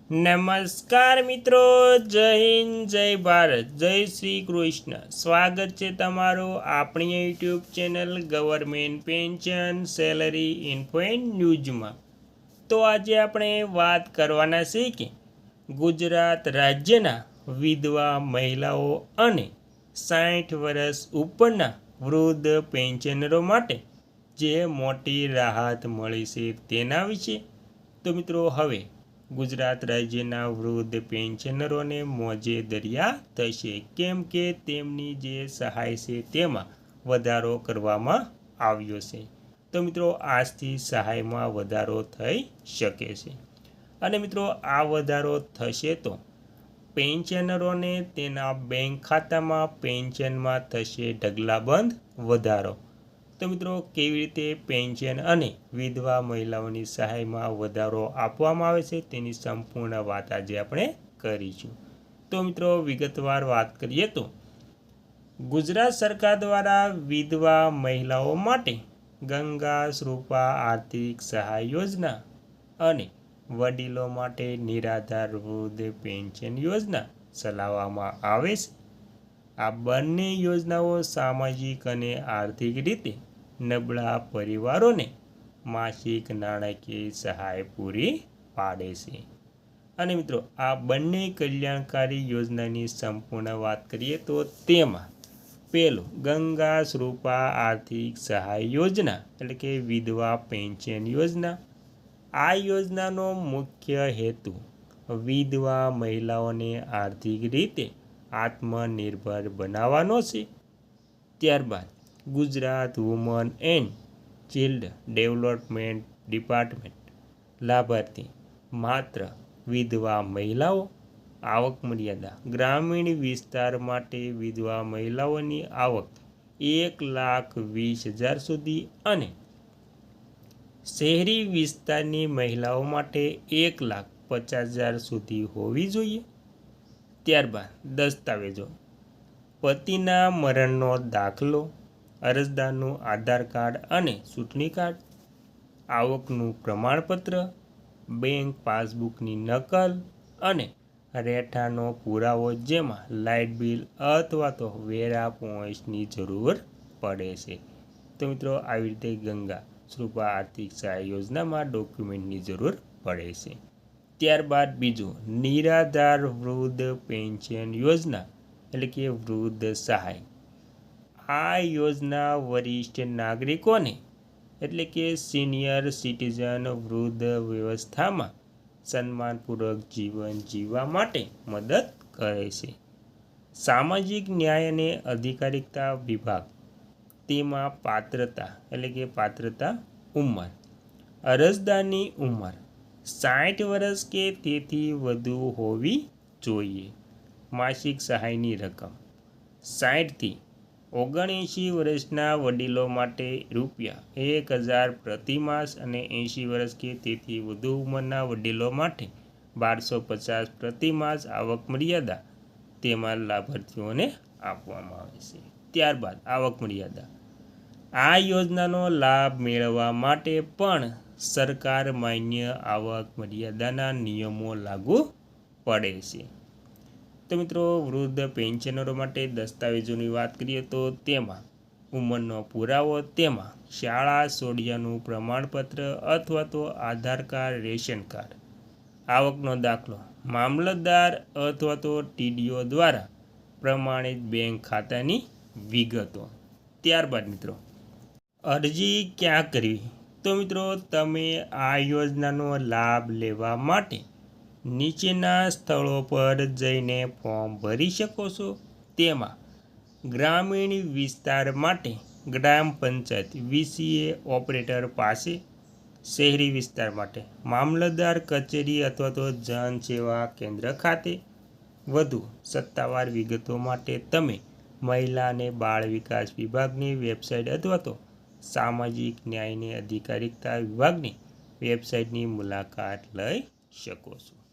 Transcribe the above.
નમસ્કાર મિત્રો, જય હિન્દ, જય ભારત, જય શ્રી કૃષ્ણ. સ્વાગત છે તમારું આપણી YouTube channel government pension salary info and ન્યૂઝમાં. તો આજે આપણે વાત કરવાના છે કે ગુજરાત રાજ્યના વિધવા મહિલાઓ અને 60 વર્ષ ઉપરના વૃદ્ધ પેન્શનરો માટે જે મોટી રાહત મળી છે તેના વિશે. તો મિત્રો, હવે ગુજરાત રાજ્યના વૃદ્ધ પેન્શનરોને મોજે દરિયા થશે, કેમ કે તેમની જે સહાય છે તેમાં વધારો કરવામાં આવ્યો છે. તો મિત્રો, આજથી સહાયમાં વધારો થઈ શકે છે. અને મિત્રો, આ વધારો થશે તો પેન્શનરોને તેના બેંક ખાતામાં પેન્શનમાં થશે ઢગલાબંધ વધારો. તો મિત્રો, કેવી રીતે પેન્શન અને વિધવા મહિલાઓની સહાયમાં વધારો આપવામાં આવે છે તેની સંપૂર્ણ વાત આજે આપણે કરીશું. તો મિત્રો, વિગતવાર વાત કરીએ તો ગુજરાત સરકાર દ્વારા વિધવા મહિલાઓ માટે ગંગા શ્રુપા આર્થિક સહાય યોજના અને વડીલો માટે નિરાધાર વૃદ્ધ પેન્શન યોજના ચલાવવામાં આવે છે. આ બંને યોજનાઓ સામાજિક અને આર્થિક રીતે નબળા પરિવારોને માસિક નાણાકીય સહાય પૂરી પાડે છે. અને મિત્રો, આ બંને કલ્યાણકારી યોજનાની સંપૂર્ણ વાત કરીએ તો તેમાં પહેલું ગંગા શ્રુપા આર્થિક સહાય યોજના એટલે કે વિધવા પેન્શન યોજના. આ યોજનાનો મુખ્ય હેતુ વિધવા મહિલાઓને આર્થિક રીતે આત્મનિર્ભર બનાવવાનો છે. ત્યારબાદ Gujarat woman and child development department લાભાર્થી માત્ર વિધવા મહિલાઓ. આવક મર્યાદા ગ્રામીણ વિસ્તાર માટે વિધવા મહિલાઓની આવક 1,20,000 સુધી અને શહેરી વિસ્તારની મહિલાઓ માટે 1,50,000 સુધી હોવી જોઈએ. ત્યારબાદ દસ્તાવેજો પતિના મરણનો દાખલો, અરજદારનું આધાર કાર્ડ અને ચૂંટણી કાર્ડ, આવકનું પ્રમાણપત્ર, બેંક પાસબુકની નકલ અને રહેઠાણનો પુરાવો, જેમાં લાઇટ બિલ અથવા તો વેરા પોઈન્ટ્સની જરૂર પડે છે. તો મિત્રો, આવી રીતે ગંગા શ્રુપા આર્થિક સહાય યોજનામાં ડોક્યુમેન્ટની જરૂર પડે છે. ત્યારબાદ બીજું નિરાધાર વૃદ્ધ પેન્શન યોજના એટલે કે વૃદ્ધ સહાય. આ યોજના વરિષ્ઠ નાગરિકોને એટલે કે સિનિયર સિટીઝન વૃદ્ધ વ્યવસ્થામાં સન્માનપૂર્વક જીવન જીવવા માટે મદદ કરે છે. સામાજિક ન્યાય અને અધિકારિતા વિભાગ તેમાં પાત્રતા એટલે કે પાત્રતા ઉંમર અરજદારની ઉંમર 60 વર્ષ કે તેથી વધુ હોવી જોઈએ. માસિક સહાયની રકમ 60 થી 79 વર્ષના વડીલો માટે ₹1,000 પ્રતિ માસ અને 80 વર્ષ કે તેથી વધુ ઉંમરના વડીલો માટે 1,250 પ્રતિ માસ આવક મર્યાદા તેમાં લાભાર્થીઓને આપવામાં આવે છે. ત્યારબાદ આવક મર્યાદા. આ યોજનાનો લાભ મેળવવા માટે પણ સરકાર માન્ય આવક મર્યાદાના નિયમો લાગુ પડે છે. તો મિત્રો, વૃદ્ધ પેન્શનરો માટે દસ્તાવેજોની વાત કરીએ તો તેમાં ઉંમરનો પુરાવો, તેમાં શાળા છોડ્યાનું પ્રમાણપત્ર અથવા તો આધાર કાર્ડ, રેશન કાર્ડ, આવકનો દાખલો, મામલતદાર અથવા તો ટીડીઓ દ્વારા પ્રમાણિત બેંક ખાતાની વિગતો. ત્યારબાદ મિત્રો, અરજી ક્યાં કરવી? તો મિત્રો, તમે આ યોજનાનો લાભ લેવા માટે નીચેના સ્થળો પર જઈને ફોર્મ ભરી શકો છો. તેમાં ગ્રામીણ વિસ્તાર માટે ગ્રામ પંચાયત વીસીએ ઓપરેટર પાસે, શહેરી વિસ્તાર માટે મામલતદાર કચેરી અથવા તો જન સેવા કેન્દ્ર ખાતે. વધુ સત્તાવાર વિગતો માટે તમે મહિલા અને બાળ વિકાસ વિભાગની વેબસાઇટ અથવા તો સામાજિક ન્યાય અને અધિકારિતા વિભાગની વેબસાઇટની મુલાકાત લઈ શકો છો.